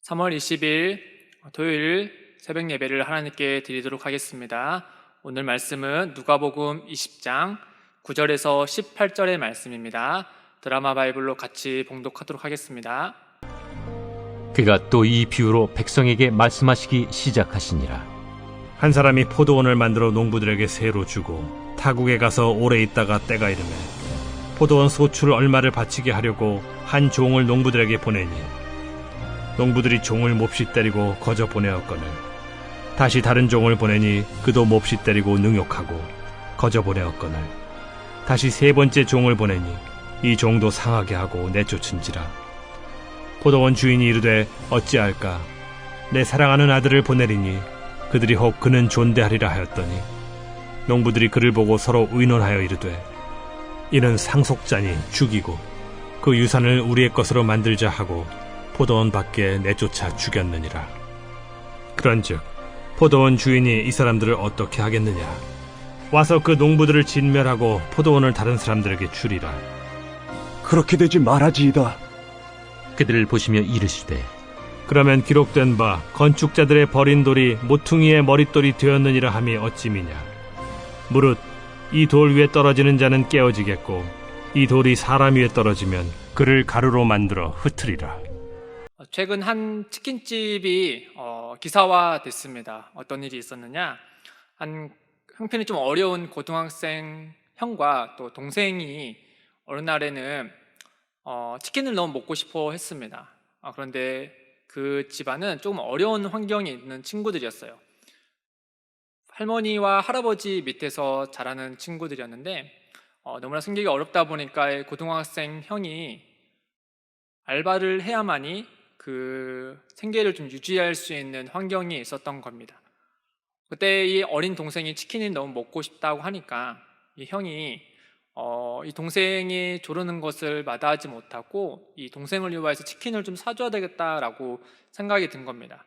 3월 20일 토요일 새벽 예배를 하나님께 드리도록 하겠습니다. 오늘 말씀은 누가복음 20장 9절에서 18절의 말씀입니다. 드라마 바이블로 같이 봉독하도록 하겠습니다. 그가 또 이 비유로 백성에게 말씀하시기 시작하시니라. 한 사람이 포도원을 만들어 농부들에게 새로 주고 타국에 가서 오래 있다가 때가 이르매 포도원 소출 얼마를 바치게 하려고 한 종을 농부들에게 보내니 농부들이 종을 몹시 때리고 거저 보내었거늘 다시 다른 종을 보내니 그도 몹시 때리고 능욕하고 거저 보내었거늘 다시 세 번째 종을 보내니 이 종도 상하게 하고 내쫓은지라. 포도원 주인이 이르되 어찌할까? 내 사랑하는 아들을 보내리니 그들이 혹 그는 존대하리라 하였더니 농부들이 그를 보고 서로 의논하여 이르되 이는 상속자니 죽이고 그 유산을 우리의 것으로 만들자 하고 포도원 밖에 내쫓아 죽였느니라. 그런즉 포도원 주인이 이 사람들을 어떻게 하겠느냐? 와서 그 농부들을 진멸하고 포도원을 다른 사람들에게 주리라. 그렇게 되지 말아지이다. 그들을 보시며 이르시되 그러면 기록된 바 건축자들의 버린 돌이 모퉁이의 머릿돌이 되었느니라 함이 어찌미냐? 무릇 이 돌 위에 떨어지는 자는 깨어지겠고 이 돌이 사람 위에 떨어지면 그를 가루로 만들어 흩으리라. 최근 한 치킨집이 기사화됐습니다. 어떤 일이 있었느냐? 한 형편이 좀 어려운 고등학생 형과 또 동생이 어느 날에는 치킨을 너무 먹고 싶어 했습니다. 그런데 그 집안은 조금 어려운 환경에 있는 친구들이었어요. 할머니와 할아버지 밑에서 자라는 친구들이었는데 너무나 성격이 어렵다 보니까 고등학생 형이 알바를 해야만이 그 생계를 좀 유지할 수 있는 환경이 있었던 겁니다. 그때 이 어린 동생이 치킨이 너무 먹고 싶다고 하니까 이 형이 이 동생이 조르는 것을 마다하지 못하고 이 동생을 위해서 치킨을 좀 사줘야 되겠다라고 생각이 든 겁니다.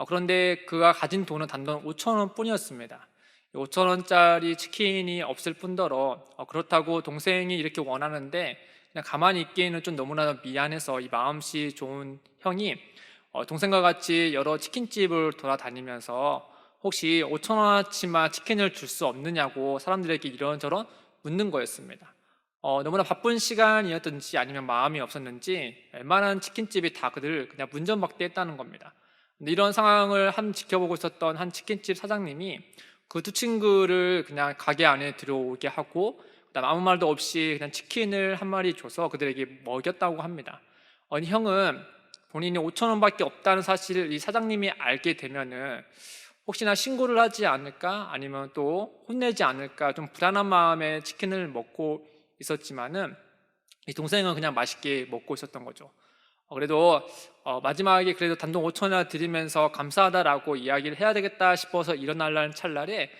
그런데 그가 가진 돈은 단돈 5,000원 뿐이었습니다. 5,000원짜리 치킨이 없을 뿐더러 그렇다고 동생이 이렇게 원하는데 그냥 가만히 있기에는 좀 너무나 미안해서 이 마음씨 좋은 형이 동생과 같이 여러 치킨집을 돌아다니면서 혹시 5,000원어치만 치킨을 줄 수 없느냐고 사람들에게 이런저런 묻는 거였습니다. 너무나 바쁜 시간이었든지 아니면 마음이 없었는지 웬만한 치킨집이 다 그들을 그냥 문전박대했다는 겁니다. 근데 이런 상황을 지켜보고 있었던 한 치킨집 사장님이 그 두 친구를 그냥 가게 안에 들어오게 하고 그다음 아무 말도 없이 그냥 치킨을 한 마리 줘서 그들에게 먹였다고 합니다. 이 형은 본인이 5,000원밖에 없다는 사실을 이 사장님이 알게 되면은 혹시나 신고를 하지 않을까 아니면 또 혼내지 않을까 좀 불안한 마음에 치킨을 먹고 있었지만은 이 동생은 그냥 맛있게 먹고 있었던 거죠. 그래도 마지막에 그래도 단돈 5,000원 드리면서 감사하다라고 이야기를 해야 되겠다 싶어서 일어나려는 찰나에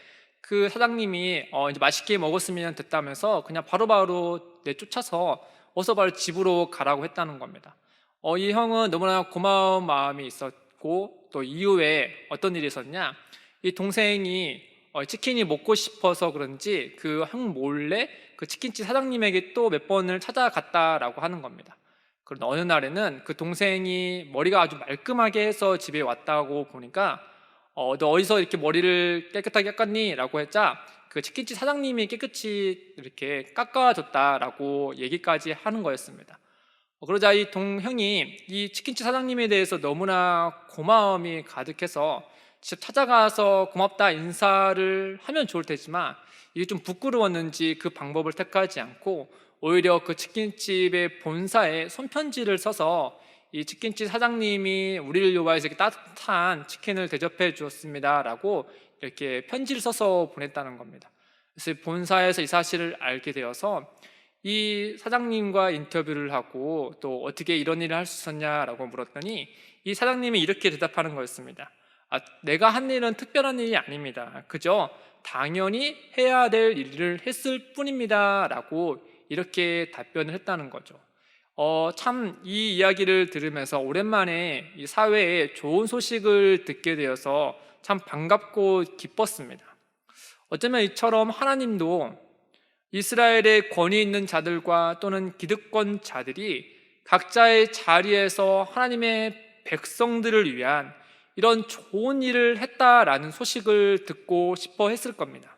그 사장님이 이제 맛있게 먹었으면 됐다면서 그냥 바로바로 내쫓아서 어서 바로 집으로 가라고 했다는 겁니다. 이 형은 너무나 고마운 마음이 있었고 또 이후에 어떤 일이 있었냐? 이 동생이 치킨이 먹고 싶어서 그런지 그 형 몰래 그 치킨집 사장님에게 또 몇 번을 찾아갔다라고 하는 겁니다. 그런데 어느 날에는 그 동생이 머리가 아주 말끔하게 해서 집에 왔다고 보니까 너 어디서 이렇게 머리를 깨끗하게 깎았니? 라고 했자 그 치킨집 사장님이 깨끗이 이렇게 깎아줬다라고 얘기까지 하는 거였습니다. 그러자 이 형이 이 치킨집 사장님에 대해서 너무나 고마움이 가득해서 직접 찾아가서 고맙다 인사를 하면 좋을 테지만 이게 좀 부끄러웠는지 그 방법을 택하지 않고 오히려 그 치킨집의 본사에 손편지를 써서 이 치킨집 사장님이 우리를 위해서 이렇게 따뜻한 치킨을 대접해 주었습니다 라고 이렇게 편지를 써서 보냈다는 겁니다. 그래서 본사에서 이 사실을 알게 되어서 이 사장님과 인터뷰를 하고 또 어떻게 이런 일을 할 수 있었냐라고 물었더니 이 사장님이 이렇게 대답하는 거였습니다. 내가 한 일은 특별한 일이 아닙니다. 그저 당연히 해야 될 일을 했을 뿐입니다 라고 이렇게 답변을 했다는 거죠. 참 이 이야기를 들으면서 오랜만에 이 사회에 좋은 소식을 듣게 되어서 참 반갑고 기뻤습니다. 어쩌면 이처럼 하나님도 이스라엘의 권위 있는 자들과 또는 기득권 자들이 각자의 자리에서 하나님의 백성들을 위한 이런 좋은 일을 했다라는 소식을 듣고 싶어 했을 겁니다.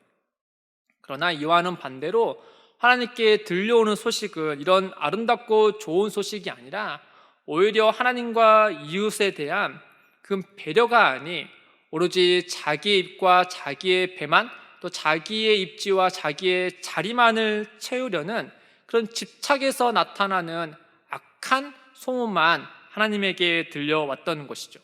그러나 요한은 반대로 하나님께 들려오는 소식은 이런 아름답고 좋은 소식이 아니라 오히려 하나님과 이웃에 대한 그 배려가 아닌 오로지 자기의 입과 자기의 배만, 또 자기의 입지와 자기의 자리만을 채우려는 그런 집착에서 나타나는 악한 소문만 하나님에게 들려왔던 것이죠.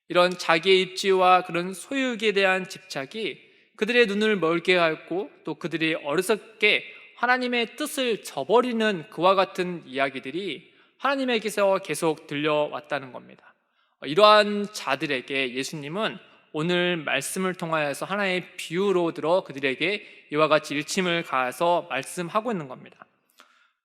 이런 자기의 입지와 그런 소유욕에 대한 집착이 그들의 눈을 멀게 하고 또 그들이 어리석게 하나님의 뜻을 저버리는 그와 같은 이야기들이 하나님에게서 계속 들려왔다는 겁니다. 이러한 자들에게 예수님은 오늘 말씀을 통하여서 하나의 비유로 들어 그들에게 이와 같이 일침을 가해서 말씀하고 있는 겁니다.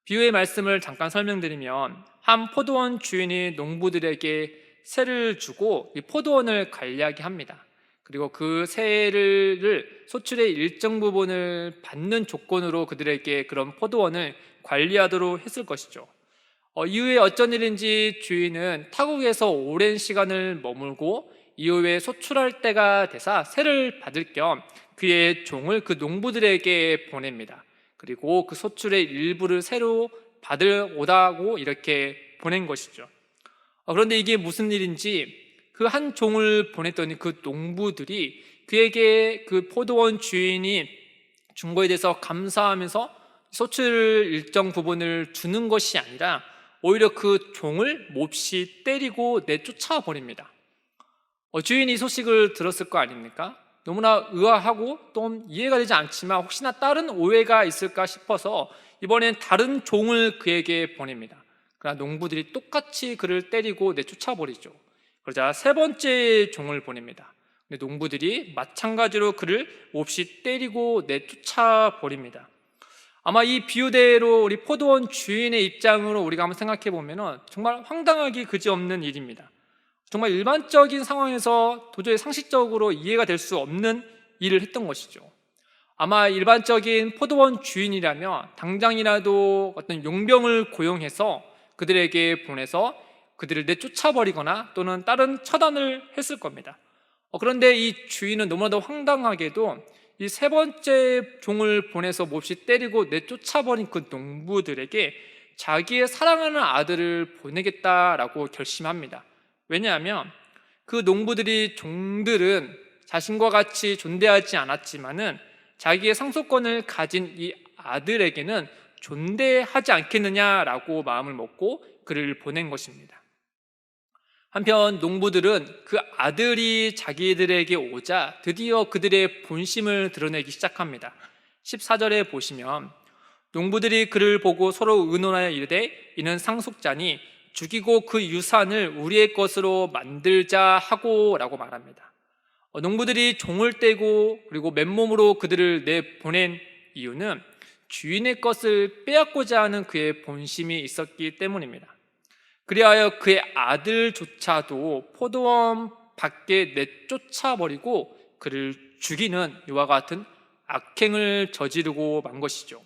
비유의 말씀을 잠깐 설명드리면, 한 포도원 주인이 농부들에게 세를 주고 이 포도원을 관리하게 합니다. 그리고 그 세를 소출의 일정 부분을 받는 조건으로 그들에게 그런 포도원을 관리하도록 했을 것이죠. 이후에 어쩐 일인지 주인은 타국에서 오랜 시간을 머물고 이후에 소출할 때가 되사 세를 받을 겸 그의 종을 그 농부들에게 보냅니다. 그리고 그 소출의 일부를 새로 받을 오다고 이렇게 보낸 것이죠. 그런데 이게 무슨 일인지 그 한 종을 보냈더니 그 농부들이 그에게 그 포도원 주인이 준 거에 대해서 감사하면서 소출 일정 부분을 주는 것이 아니라 오히려 그 종을 몹시 때리고 내쫓아 버립니다. 주인이 이 소식을 들었을 거 아닙니까? 너무나 의아하고 또 이해가 되지 않지만 혹시나 다른 오해가 있을까 싶어서 이번엔 다른 종을 그에게 보냅니다. 그러나 농부들이 똑같이 그를 때리고 내쫓아 버리죠. 그러자 세 번째 종을 보냅니다. 근데 농부들이 마찬가지로 그를 몹시 때리고 내쫓아 버립니다. 아마 이 비유대로 우리 포도원 주인의 입장으로 우리가 한번 생각해 보면 정말 황당하기 그지없는 일입니다. 정말 일반적인 상황에서 도저히 상식적으로 이해가 될 수 없는 일을 했던 것이죠. 아마 일반적인 포도원 주인이라면 당장이라도 어떤 용병을 고용해서 그들에게 보내서 그들을 내쫓아버리거나 또는 다른 처단을 했을 겁니다. 그런데 이 주인은 너무나도 황당하게도 이 세 번째 종을 보내서 몹시 때리고 내쫓아버린 그 농부들에게 자기의 사랑하는 아들을 보내겠다라고 결심합니다. 왜냐하면 그 농부들이 종들은 자신과 같이 존대하지 않았지만은 자기의 상속권을 가진 이 아들에게는 존대하지 않겠느냐라고 마음을 먹고 그를 보낸 것입니다. 한편 농부들은 그 아들이 자기들에게 오자 드디어 그들의 본심을 드러내기 시작합니다. 14절에 보시면 농부들이 그를 보고 서로 의논하여 이르되 이는 상속자니 죽이고 그 유산을 우리의 것으로 만들자 하고 라고 말합니다. 농부들이 종을 떼고 그리고 맨몸으로 그들을 내보낸 이유는 주인의 것을 빼앗고자 하는 그의 본심이 있었기 때문입니다. 그리하여 그의 아들조차도 포도원 밖에 내쫓아버리고 그를 죽이는 이와 같은 악행을 저지르고 만 것이죠.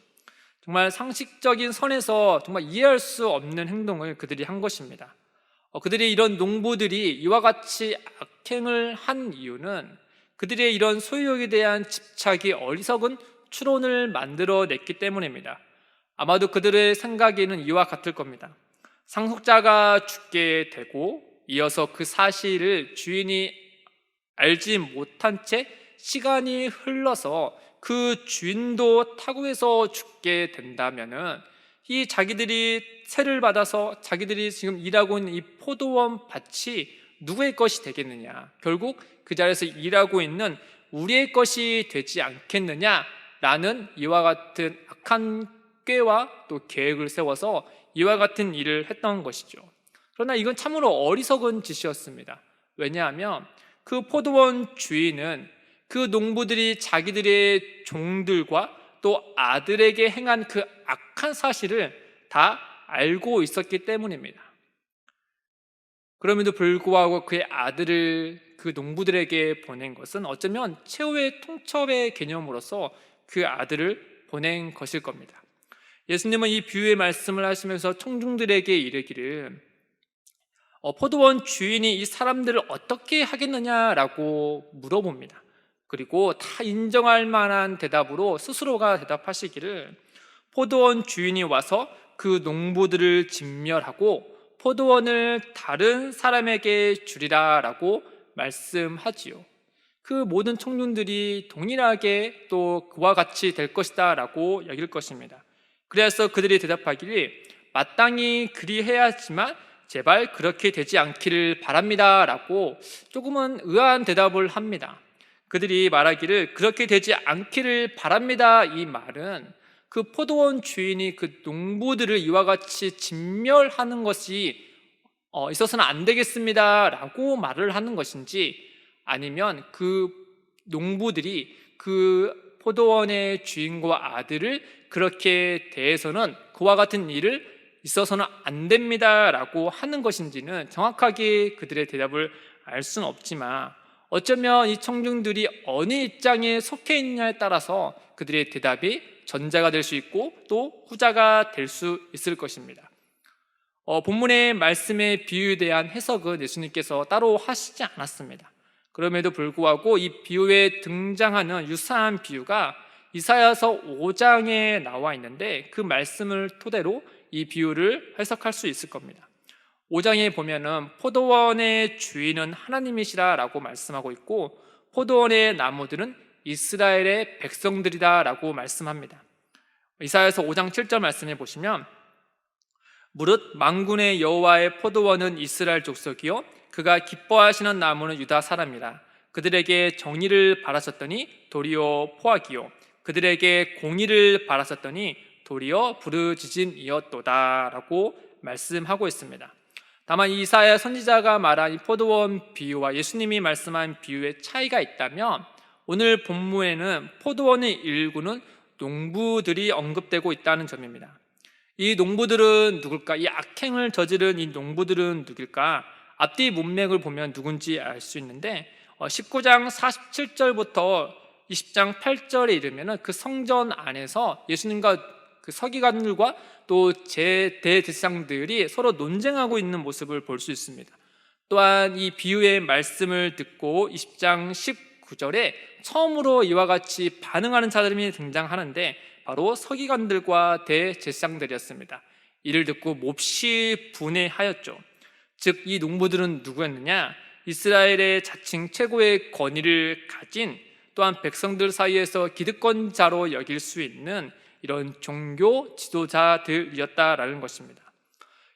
정말 상식적인 선에서 정말 이해할 수 없는 행동을 그들이 한 것입니다. 그들이 이런 농부들이 이와 같이 악행을 한 이유는 그들의 이런 소유욕에 대한 집착이 어리석은 추론을 만들어냈기 때문입니다. 아마도 그들의 생각에는 이와 같을 겁니다. 상속자가 죽게 되고 이어서 그 사실을 주인이 알지 못한 채 시간이 흘러서 그 주인도 타국에서 죽게 된다면은 이 자기들이 세를 받아서 자기들이 지금 일하고 있는 이 포도원 밭이 누구의 것이 되겠느냐, 결국 그 자리에서 일하고 있는 우리의 것이 되지 않겠느냐라는 이와 같은 악한 꾀와 또 계획을 세워서 이와 같은 일을 했던 것이죠. 그러나 이건 참으로 어리석은 짓이었습니다. 왜냐하면 그 포도원 주인은 그 농부들이 자기들의 종들과 또 아들에게 행한 그 악한 사실을 다 알고 있었기 때문입니다. 그럼에도 불구하고 그의 아들을 그 농부들에게 보낸 것은 어쩌면 최후의 통첩의 개념으로서 그 아들을 보낸 것일 겁니다. 예수님은 이 비유의 말씀을 하시면서 청중들에게 이르기를 포도원 주인이 이 사람들을 어떻게 하겠느냐라고 물어봅니다. 그리고 다 인정할 만한 대답으로 스스로가 대답하시기를 포도원 주인이 와서 그 농부들을 진멸하고 포도원을 다른 사람에게 주리라 라고 말씀하지요. 그 모든 청중들이 동일하게 또 그와 같이 될 것이다 라고 여길 것입니다. 그래서 그들이 대답하기를 마땅히 그리해야지만 제발 그렇게 되지 않기를 바랍니다 라고 조금은 의아한 대답을 합니다. 그들이 말하기를 그렇게 되지 않기를 바랍니다, 이 말은 그 포도원 주인이 그 농부들을 이와 같이 진멸하는 것이 있어서는 안 되겠습니다 라고 말을 하는 것인지, 아니면 그 농부들이 그 포도원의 주인과 아들을 그렇게 대해서는 그와 같은 일을 있어서는 안 됩니다 라고 하는 것인지는 정확하게 그들의 대답을 알 수는 없지만, 어쩌면 이 청중들이 어느 입장에 속해 있느냐에 따라서 그들의 대답이 전자가 될 수 있고 또 후자가 될 수 있을 것입니다. 본문의 말씀의 비유에 대한 해석은 예수님께서 따로 하시지 않았습니다. 그럼에도 불구하고 이 비유에 등장하는 유사한 비유가 이사야서 5장에 나와 있는데 그 말씀을 토대로 이 비유를 해석할 수 있을 겁니다. 5장에 보면은 포도원의 주인은 하나님이시라 라고 말씀하고 있고 포도원의 나무들은 이스라엘의 백성들이다 라고 말씀합니다. 이사야서 5장 7절 말씀해 보시면 무릇 만군의 여호와의 포도원은 이스라엘 족속이요 그가 기뻐하시는 나무는 유다 사람이라. 그들에게 정의를 바라셨더니 도리어 포악이요 그들에게 공의를 바라셨더니 도리어 부르짖음이었도다 라고 말씀하고 있습니다. 다만 이사야 선지자가 말한 이 포도원 비유와 예수님이 말씀한 비유의 차이가 있다면 오늘 본문에는 포도원의 일구는 농부들이 언급되고 있다는 점입니다. 이 농부들은 누굴까? 이 악행을 저지른 이 농부들은 누굴까? 앞뒤 문맥을 보면 누군지 알 수 있는데 19장 47절부터 20장 8절에 이르면 그 성전 안에서 예수님과 그 서기관들과 또 대제사장들이 서로 논쟁하고 있는 모습을 볼 수 있습니다. 또한 이 비유의 말씀을 듣고 20장 19절에 처음으로 이와 같이 반응하는 자들이 등장하는데 바로 서기관들과 대제사장들이었습니다. 이를 듣고 몹시 분해하였죠. 즉 이 농부들은 누구였느냐? 이스라엘의 자칭 최고의 권위를 가진 또한 백성들 사이에서 기득권자로 여길 수 있는 이런 종교 지도자들이었다라는 것입니다.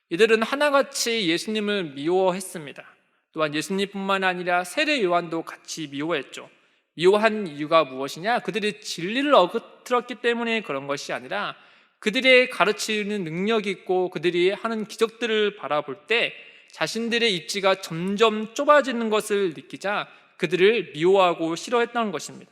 이들은 하나같이 예수님을 미워했습니다. 또한 예수님뿐만 아니라 세례 요한도 같이 미워했죠. 미워한 이유가 무엇이냐? 그들이 진리를 어그들었기 때문에 그런 것이 아니라 그들의 가르치는 능력이 있고 그들이 하는 기적들을 바라볼 때 자신들의 입지가 점점 좁아지는 것을 느끼자 그들을 미워하고 싫어했다는 것입니다.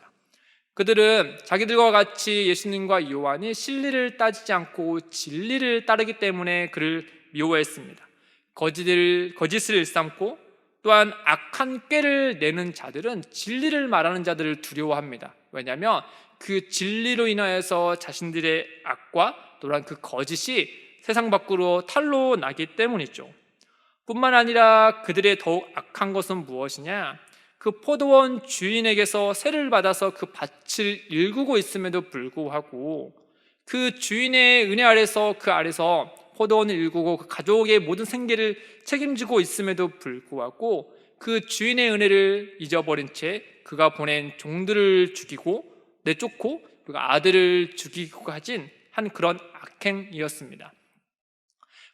그들은 자기들과 같이 예수님과 요한이 진리를 따지지 않고 진리를 따르기 때문에 그를 미워했습니다. 거짓을 일삼고 또한 악한 꾀를 내는 자들은 진리를 말하는 자들을 두려워합니다. 왜냐하면 그 진리로 인하여서 자신들의 악과 또한 그 거짓이 세상 밖으로 탄로 나기 때문이죠. 뿐만 아니라 그들의 더욱 악한 것은 무엇이냐? 그 포도원 주인에게서 세를 받아서 그 밭을 일구고 있음에도 불구하고 그 주인의 은혜 아래서 그 아래서 포도원을 일구고 그 가족의 모든 생계를 책임지고 있음에도 불구하고 그 주인의 은혜를 잊어버린 채 그가 보낸 종들을 죽이고 내쫓고 그리고 아들을 죽이고 가진 한 그런 악행이었습니다.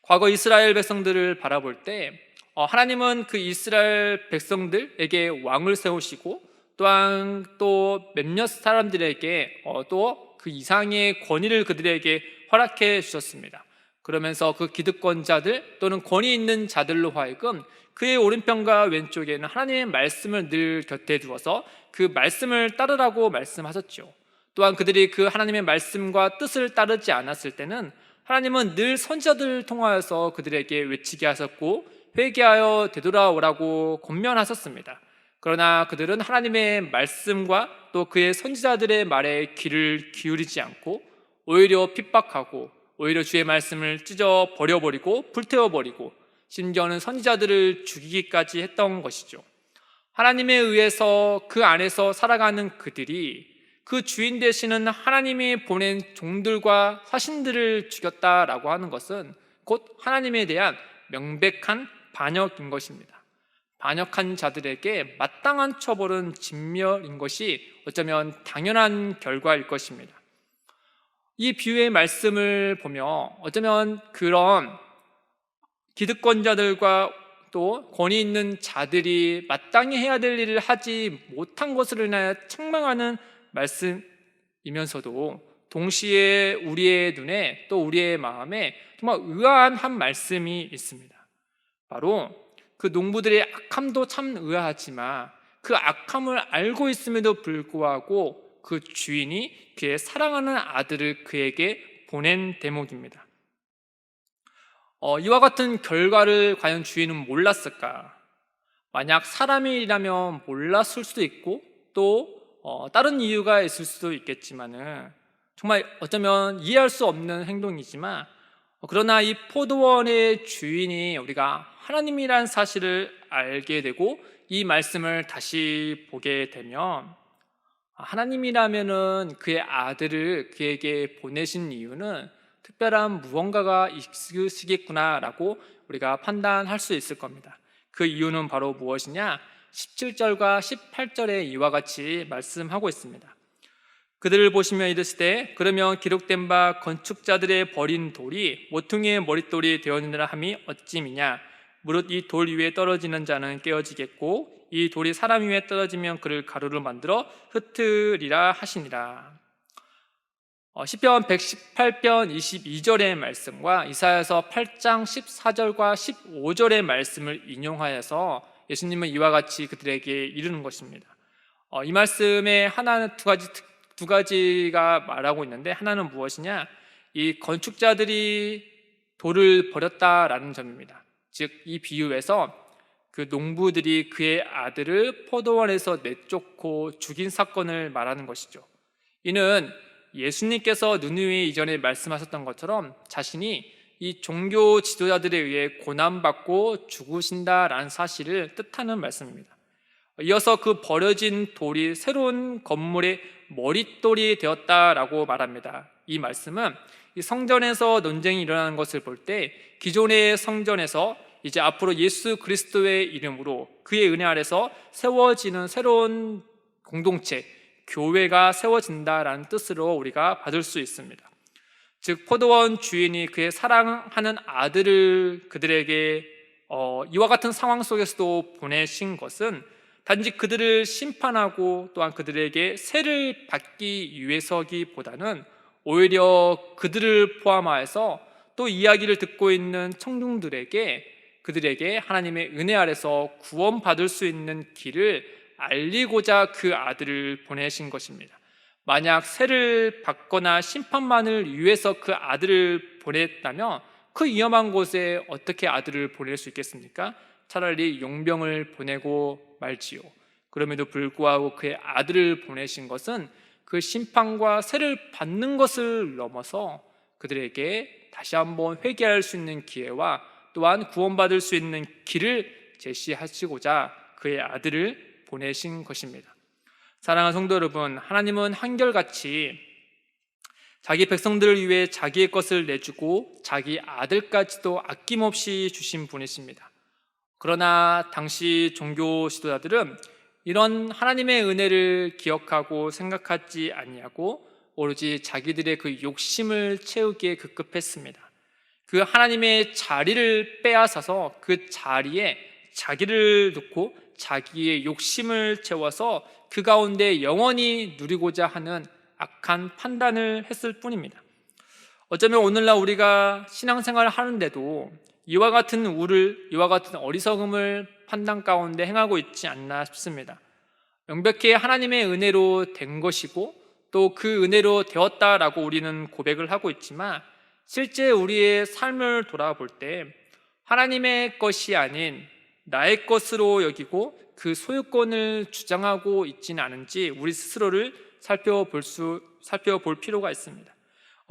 과거 이스라엘 백성들을 바라볼 때 하나님은 그 이스라엘 백성들에게 왕을 세우시고 또한 또 몇몇 사람들에게 또 그 이상의 권위를 그들에게 허락해 주셨습니다. 그러면서 그 기득권자들 또는 권위 있는 자들로 하여금 그의 오른편과 왼쪽에는 하나님의 말씀을 늘 곁에 두어서 그 말씀을 따르라고 말씀하셨죠. 또한 그들이 그 하나님의 말씀과 뜻을 따르지 않았을 때는 하나님은 늘 선지자들을 통하여서 그들에게 외치게 하셨고 회개하여 되돌아오라고 권면하셨습니다. 그러나 그들은 하나님의 말씀과 또 그의 선지자들의 말에 귀를 기울이지 않고 오히려 핍박하고 오히려 주의 말씀을 찢어 버려버리고 불태워버리고 심지어는 선지자들을 죽이기까지 했던 것이죠. 하나님에 의해서 그 안에서 살아가는 그들이 그 주인 되시는 하나님이 보낸 종들과 사신들을 죽였다라고 하는 것은 곧 하나님에 대한 명백한 반역인 것입니다. 반역한 자들에게 마땅한 처벌은 진멸인 것이 어쩌면 당연한 결과일 것입니다. 이 비유의 말씀을 보며 어쩌면 그런 기득권자들과 또 권위 있는 자들이 마땅히 해야 될 일을 하지 못한 것으로 인하여 책망하는 말씀이면서도 동시에 우리의 눈에 또 우리의 마음에 정말 의아한 한 말씀이 있습니다. 바로 그 농부들의 악함도 참 의아하지만 그 악함을 알고 있음에도 불구하고 그 주인이 그의 사랑하는 아들을 그에게 보낸 대목입니다. 이와 같은 결과를 과연 주인은 몰랐을까? 만약 사람이라면 몰랐을 수도 있고 또 다른 이유가 있을 수도 있겠지만은 정말 어쩌면 이해할 수 없는 행동이지만 그러나 이 포도원의 주인이 우리가 하나님이란 사실을 알게 되고 이 말씀을 다시 보게 되면 하나님이라면은 그의 아들을 그에게 보내신 이유는 특별한 무언가가 있으시겠구나라고 우리가 판단할 수 있을 겁니다. 그 이유는 바로 무엇이냐? 17절과 18절에 이와 같이 말씀하고 있습니다. 그들을 보시며 이르시되 그러면 기록된 바 건축자들의 버린 돌이 모퉁이의 머릿돌이 되었느니라 함이 어찌미냐? 무릇 이 돌 위에 떨어지는 자는 깨어지겠고 이 돌이 사람 위에 떨어지면 그를 가루로 만들어 흩으리라 하시니라. 시편 118편 22절의 말씀과 이사야서 8장 14절과 15절의 말씀을 인용하여서 예수님은 이와 같이 그들에게 이르는 것입니다. 이 말씀에 하나는 두 가지가 말하고 있는데 하나는 무엇이냐? 이 건축자들이 돌을 버렸다라는 점입니다. 즉 이 비유에서 그 농부들이 그의 아들을 포도원에서 내쫓고 죽인 사건을 말하는 것이죠. 이는 예수님께서 누누이 이전에 말씀하셨던 것처럼 자신이 이 종교 지도자들에 의해 고난받고 죽으신다라는 사실을 뜻하는 말씀입니다. 이어서 그 버려진 돌이 새로운 건물의 머릿돌이 되었다라고 말합니다. 이 말씀은 이 성전에서 논쟁이 일어나는 것을 볼 때 기존의 성전에서 이제 앞으로 예수 그리스도의 이름으로 그의 은혜 아래서 세워지는 새로운 공동체, 교회가 세워진다라는 뜻으로 우리가 받을 수 있습니다. 즉 포도원 주인이 그의 사랑하는 아들을 그들에게 이와 같은 상황 속에서도 보내신 것은 단지 그들을 심판하고 또한 그들에게 세를 받기 위해서기보다는 오히려 그들을 포함하여서 또 이야기를 듣고 있는 청중들에게 그들에게 하나님의 은혜 아래서 구원받을 수 있는 길을 알리고자 그 아들을 보내신 것입니다. 만약 세를 받거나 심판만을 위해서 그 아들을 보냈다면 그 위험한 곳에 어떻게 아들을 보낼 수 있겠습니까? 차라리 용병을 보내고 말지요. 그럼에도 불구하고 그의 아들을 보내신 것은 그 심판과 세를 받는 것을 넘어서 그들에게 다시 한번 회개할 수 있는 기회와 또한 구원받을 수 있는 길을 제시하시고자 그의 아들을 보내신 것입니다. 사랑하는 성도 여러분, 하나님은 한결같이 자기 백성들을 위해 자기의 것을 내주고 자기 아들까지도 아낌없이 주신 분이십니다. 그러나 당시 종교 지도자들은 이런 하나님의 은혜를 기억하고 생각하지 아니하고 오로지 자기들의 그 욕심을 채우기에 급급했습니다. 그 하나님의 자리를 빼앗아서 그 자리에 자기를 놓고 자기의 욕심을 채워서 그 가운데 영원히 누리고자 하는 악한 판단을 했을 뿐입니다. 어쩌면 오늘날 우리가 신앙생활을 하는데도 이와 같은 이와 같은 어리석음을 판단 가운데 행하고 있지 않나 싶습니다. 명백히 하나님의 은혜로 된 것이고 또 그 은혜로 되었다라고 우리는 고백을 하고 있지만 실제 우리의 삶을 돌아볼 때 하나님의 것이 아닌 나의 것으로 여기고 그 소유권을 주장하고 있지는 않은지 우리 스스로를 살펴볼 필요가 있습니다.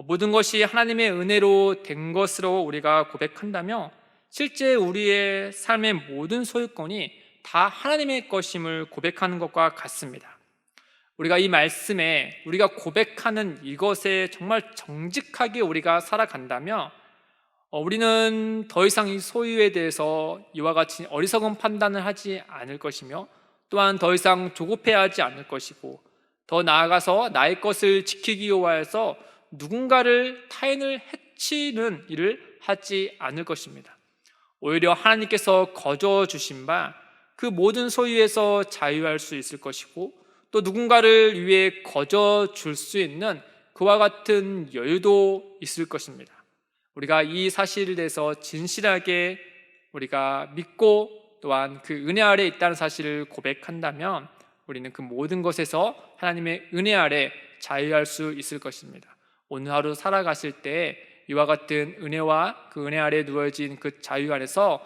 모든 것이 하나님의 은혜로 된 것으로 우리가 고백한다면 실제 우리의 삶의 모든 소유권이 다 하나님의 것임을 고백하는 것과 같습니다. 우리가 이 말씀에 우리가 고백하는 이것에 정말 정직하게 우리가 살아간다면 우리는 더 이상 이 소유에 대해서 이와 같이 어리석은 판단을 하지 않을 것이며, 또한 더 이상 조급해하지 않을 것이고, 더 나아가서 나의 것을 지키기 위하여서 누군가를 타인을 해치는 일을 하지 않을 것입니다. 오히려 하나님께서 거저 주신 바 그 모든 소유에서 자유할 수 있을 것이고, 또 누군가를 위해 거저 줄 수 있는 그와 같은 여유도 있을 것입니다. 우리가 이 사실에 대해서 진실하게 우리가 믿고 또한 그 은혜 아래 있다는 사실을 고백한다면 우리는 그 모든 것에서 하나님의 은혜 아래 자유할 수 있을 것입니다. 오늘 하루 살아가실 때 이와 같은 은혜와 그 은혜 아래 누워진 그 자유 안에서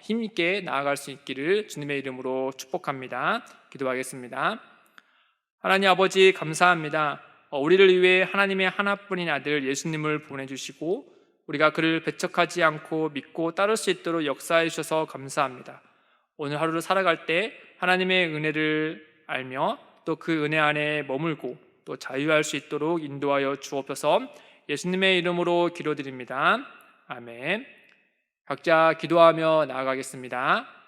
힘있게 나아갈 수 있기를 주님의 이름으로 축복합니다. 기도하겠습니다. 하나님 아버지, 감사합니다. 우리를 위해 하나님의 하나뿐인 아들 예수님을 보내주시고 우리가 그를 배척하지 않고 믿고 따를 수 있도록 역사해 주셔서 감사합니다. 오늘 하루를 살아갈 때 하나님의 은혜를 알며 또 그 은혜 안에 머물고 또 자유할 수 있도록 인도하여 주옵소서. 예수님의 이름으로 기도드립니다. 아멘. 각자 기도하며 나아가겠습니다.